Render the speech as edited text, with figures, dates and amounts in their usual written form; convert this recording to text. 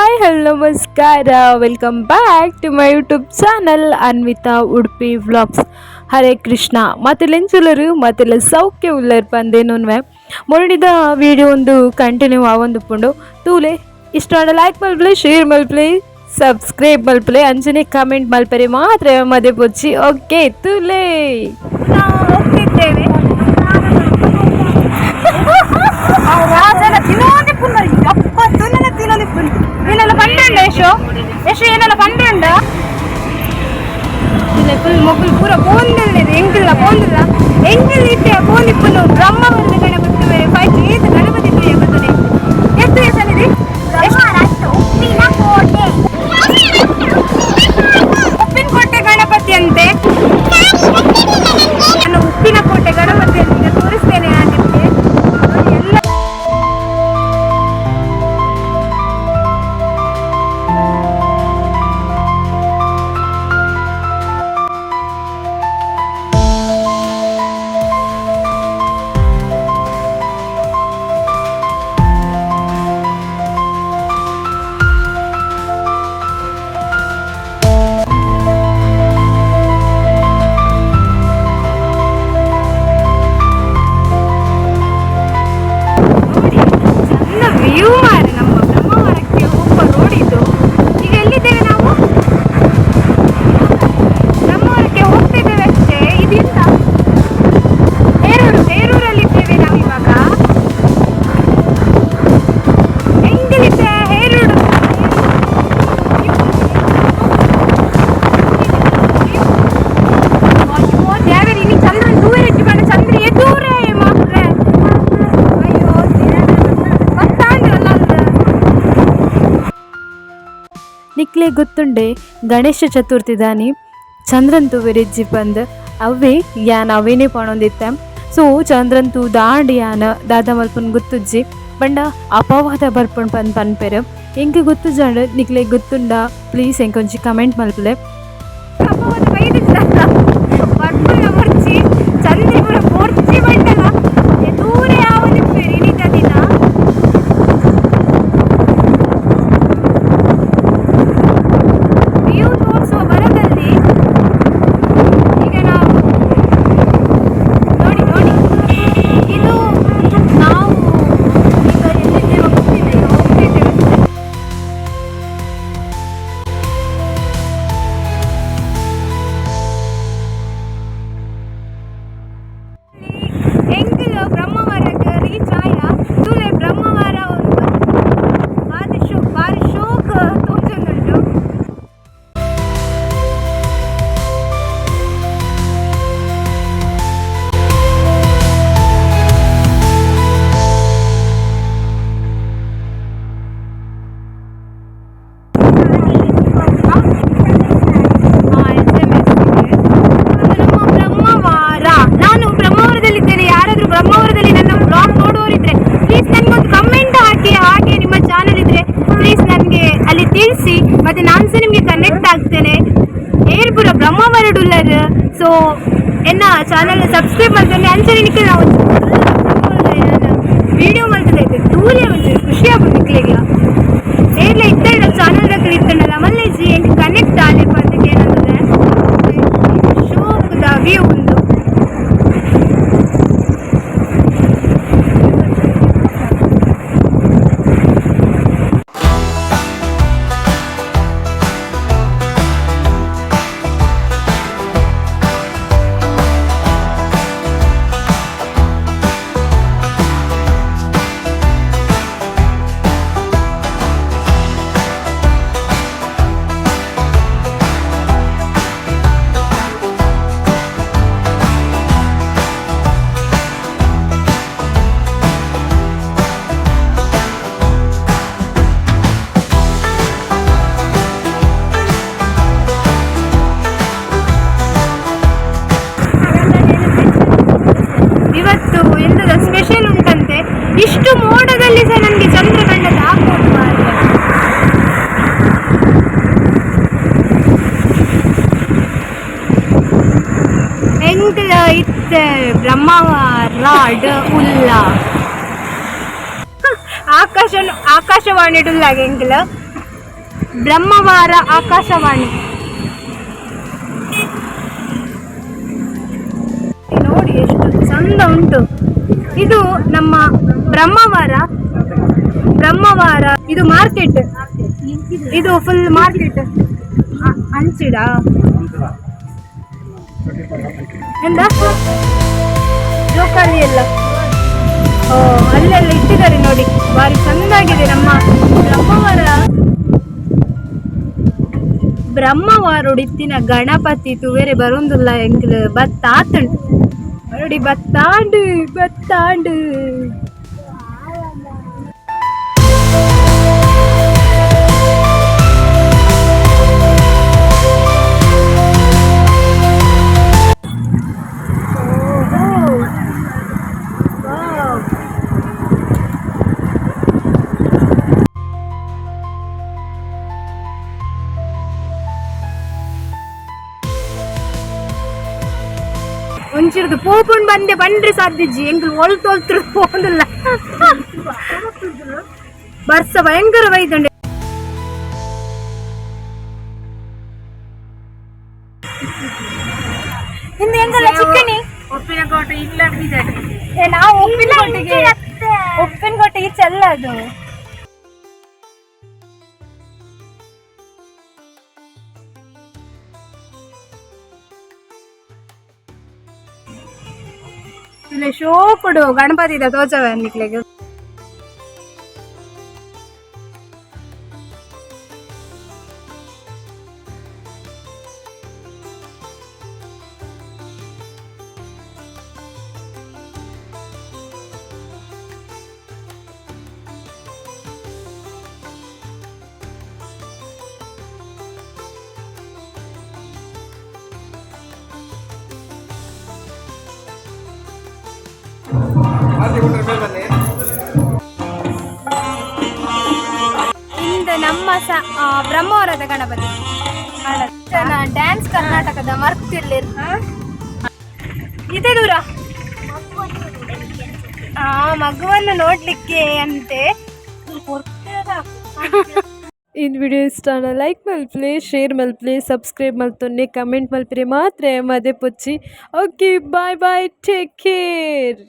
Hi hello ನಮಸ್ಕಾರ, welcome back to my YouTube channel Anvita Udupi vlogs. Hare Krishna. ಮತ್ತೆಲೆಂಚುಲರು ಮತ್ತೆಲ್ಲ ಸೌಖ್ಯ ಉಳ್ಳರ್ ಪಂದೇನುವೆ ಮೊರಡಿದ ವಿಡಿಯೋ ಒಂದು ಕಂಟಿನ್ಯೂ ಆವೊಂದುಪ್ಪುಂಡು ತೂಲೆ ಇಷ್ಟ ಲೈಕ್ ಮಲ್ಪಲೆ, ಶೇರ್ ಮಲ್ಪಲೆ, ಸಬ್ಸ್ಕ್ರೈಬ್ ಮಲ್ಪಲೆ, ಅಂಚನೆ ಕಮೆಂಟ್ ಮಲ್ಪರೆ ಮಾತ್ರ ಮದೆ ಪೊಚ್ಚಿ. ಓಕೆ ತೂಲೆ ನಾವು ಹೋಗ್ತಿದ್ದೇವೆ. ಏನೆಲ್ಲ ಕಂಡುಂಡ ಯಶು ಏನೆಲ್ಲ ಕಂಡುಂಡ ಫುಲ್ ಮೊಬೈಲ್ ಪೂರ ಪೋಂದಿಲ್ಲ ಎಂಗಿಲ್ಲ ಪೋಂದಿಲ್ಲ ಎಂಗಿಲ್ಲ ಇಟ್ಟೆ ಪೋಂದಿಪ್ಪನು ಬ್ರಹ್ಮವರದ ಗಣಪತಿ ಬೇರೆ 5G ಏತು ಗಣಪತಿ ಬೇರೆ ಬರ್ತದೆ. ಎಷ್ಟು ಹೆಸರಿದೆ? ಉಪ್ಪಿನ ಕೋಟೆ ಗಣಪತಿ ಅಂತೆ. ನಾನು ಉಪ್ಪಿನ ಕೋಟೆ ಗಣಪತಿ ಅಂತ ತೋರಿಸ್ತೇನೆ ನಾನು ನಿಮಗೆ. ಎಲ್ಲ ವ್ಯೂ ಮಾರೆ ನಮ್ಮ ಬ್ರಹ್ಮಾವರಕ್ಕೆ ಹೋಗುವ ರೋಡ್ ಇದು. ಈಗ ಎಲ್ಲಿದ್ದೇವೆ ನಾವು? ಬ್ರಹ್ಮಾವರಕ್ಕೆ ಹೋಗ್ತಿದ್ದೇವೆ ಅಷ್ಟೇ. ಇದರಿಂದ ಹೇರೂರಲ್ಲಿದ್ದೇವೆ ನಾವು ಇವಾಗ. ಹೆಂಗಲಿದ್ದೆ ಹೇರೂರು ದೇವರಿ ನೀ ಚಂದ್ರನ್ ದೂರ ಹೆಚ್ಚು ಬೇಡ, ಚಂದ್ರಿಯೇ ದೂರ ಮಾತ್ರ. ನಿಕ್ಲೆ ಗೊತ್ತುಂಡೆ ಗಣೇಶ ಚತುರ್ಥಿ ದಾನಿ ಚಂದ್ರನ್ ತೂವೆರೆಜ್ಜಿ ಬಂದ್ ಅವೇ ಯಾನ್ ಅವೇನೇ ಪಣೊಂದಿತ್ತೆ. ಸೊ ಚಂದ್ರನ್ ತೂ ದಾಂಡ್ ಯಾನ್ ದಾದ ಮಲ್ಪನ್ ಗೊತ್ತುಜ್ಜಿ ಬಂಡ ಅಪವಾದ ಬರ್ಪಣ್ ಪನ್ಪೆರ್ ಎಂಗೆ ಗೊತ್ತುಜಾಂಡ್ ನಿಕ್ಲೆ ಗೊತ್ತುಂಡ ಪ್ಲೀಸ್ ಎಂಕೊಂಚಿ ಕಮೆಂಟ್ ಮಲ್ಪಲೆ. ಅಪವಾದ ಬರ್ಪಣ ಬರ್ಚಿ ಚಂದ್ರಿ ಪುರ ಪೋರ್ಚಿ ಬಂಡಲ ದೂರ ಯಾವ ನಿಪ್ಪೇರಿ ನಿಜ ದಿನ ಬ್ರಹ್ಮವರಕ್ಕೆ ರೀಚ್ ಆಯ ತೂಲೆ ಬ್ರಹ್ಮವರ ಒಂದು ಭಾರಿ ಶೋಕ್ ತೋಚುಂದುಂಟು. ನಾನು ಬ್ರಹ್ಮಾವರದಲ್ಲಿದ್ದೇನೆ. ಯಾರಾದರೂ ಬ್ರಹ್ಮಾವರದಲ್ಲಿ ನನ್ನ ಬ್ಲಾಗ್ ನೋಡೋರಿದ್ರೆ ಪ್ಲೀಸ್ ನನಗೊಂದು ಕಮೆಂಟ್ ಹಾಕಿ. ಹಾಗೆ ನಿಮ್ಮ ಚಾನಲ್ ಇದ್ರೆ ಪ್ಲೀಸ್ ನನಗೆ ಅಲ್ಲಿ ತಿಳಿಸಿ, ಮತ್ತೆ ನಾನು ಸಹ ನಿಮಗೆ ಕನೆಕ್ಟ್ ಆಗ್ತೇನೆ. ಏರ್ಪುರ ಬ್ರಹ್ಮಾವರಡುಲ್ಲರ್. ಸೊ ಎನ್ನ ಚಾನಲ್ ಸಬ್ಸ್ಕ್ರೈಬ್ ಮಾಡ್ತೇನೆ. ಅಂಚನೆ ನಾವು ವಿಡಿಯೋ ಮಾಡ್ತದೆ ದೂರೇ ಒಂದು ಖುಷಿ ಆಗುತ್ತೆ ನಿಕ್ಲಿಗೆ. ಏರ್ಲ ಇತ್ತ ಚಾನಲ್ ರಕ್ಕಲಿ ಇತ್ತಲ್ಲ ಮಲ್ಲೇಜಿ ಎಂಗೆ ಕನೆಕ್ಟ್ ಆಲೆ ಪಂದಿಗೆ ಏನಂತದೆ ಶೋಕ್ದ ವ್ಯೂ ಒಂದು. ಇವತ್ತು ಎಂತದ ಸ್ಪೆಷಲ್ ಉಂಟಂತೆ. ಇಷ್ಟು ಮೋಡದಲ್ಲಿ ಸಹ ನನಗೆ ಚಂದ್ರ ಕಂಡದ ಆಗ್ಬೋದು ಮಾರ್ರೆ. ಎಂಗ್ಲ ಇತ್ತೆ ಬ್ರಹ್ಮವರ ಉಲ್ಲ ಆಕಾಶವಾಣಿ ಡುಲ್ಲಾಗೆ ಎಂಗ್ಲ ಬ್ರಹ್ಮವಾರ ಆಕಾಶವಾಣಿ ನೋಡಿ ಎಷ್ಟು ಚಂದ ಉಂಟು. ಇದು ನಮ್ಮ ಬ್ರಹ್ಮವಾರ ಇದು ಮಾರ್ಕೆಟ್, ಇದು ಫುಲ್ ಮಾರ್ಕೆಟ್. ಅಂಚಿಡ ಎಂದ ಜೋಕಾಲಿ ಎಲ್ಲ ಅಲ್ಲೆಲ್ಲ ಇಟ್ಟಿದ್ದಾರೆ ನೋಡಿ, ಬಾರಿ ಚಂದಾಗಿದೆ. ನಮ್ಮ ಬ್ರಹ್ಮವಾರೊಡಿತ್ತಿನ ಗಣಪತಿ ತುವೇರೆ ಬರೋದಿಲ್ಲ ಎಂಕ್ಲು ಬತ್ತಾತುಂಡು ನೋಡಿ, ಬತ್ತಾಂಡು. ಒಂಚಿರ್ದು ಪೋಪುಂಡು ಬಂದ್ರೆ ಸಾಧ್ಯಜ್ಜಿ ಎಂಕ್ಲು ಒಳ್ತೊಲ್ತರು ಹೋಗಲ್ಲ. ಬರ್ಸ ಭಯಂಕರ ವೈದ್ಯುಂಡೆ. ಹಿಂದೆ ಎಂಗಲ್ಲ ಚಿಕ್ಕಣಿ ಉಪ್ಪಿನಕೋಟೆ ಇಲ್ಲ ನಾವು ಉಪ್ಪಿನಕೋಟೆಗೆ ಚೆಲ್ಲ ಅದು. ಇಲ್ಲಿ ಶೋ ಕೊಡು ಗಣಪತಿ ತೋಚವ ನಿಕ್ಲೆಗೆ. ಇಂದು ನಮ್ಮ ಬ್ರಹ್ಮವರದ ಗಣಪತಿ ಡ್ಯಾನ್ಸ್ ಕರ್ನಾಟಕದ ಮರ್ತಿರ್ಲಿ ಇದೆ ದೂರ ಮಗುವನ್ನು ನೋಡ್ಲಿಕ್ಕೆ ಅಂತೆ. ಇದು ವಿಡಿಯೋ ಇಷ್ಟ ಲೈಕ್ ಮಲ್ಪ್ಲೆ, ಶೇರ್ ಮಲ್ಪ್ಲೆ, ಸಬ್ಸ್ಕ್ರೈಬ್ ಮಲ್ತೊನ್ನೆ, ಕಮೆಂಟ್ ಮಲ್ಪರೆ ಮಾತ್ರ ಮದೆ ಪೊಚ್ಚಿ. ಓಕೆ, ಬಾಯ್, ಟೇಕ್ ಕೇರ್.